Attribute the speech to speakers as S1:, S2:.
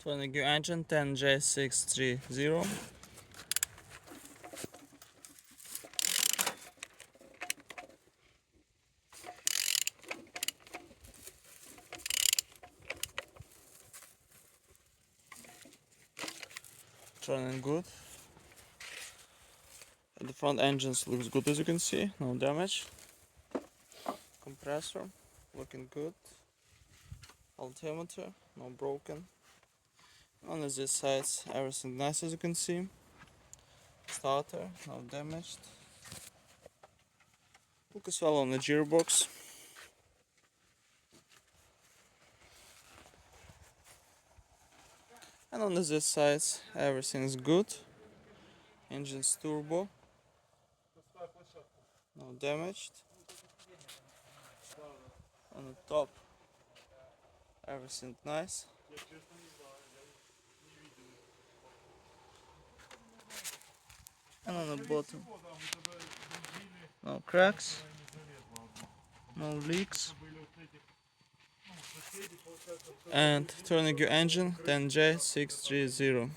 S1: Turning your engine 10J630. Running good. The front engines looks good, as you can see, no damage. Compressor looking good. Altimeter no broken. On this side everything nice, as you can see. Starter no damaged. Look as well on the gearbox. And on this side everything's good. Engine's turbo no damaged. On the top everything nice. And on the bottom no cracks, no leaks. And turning your engine 10J630.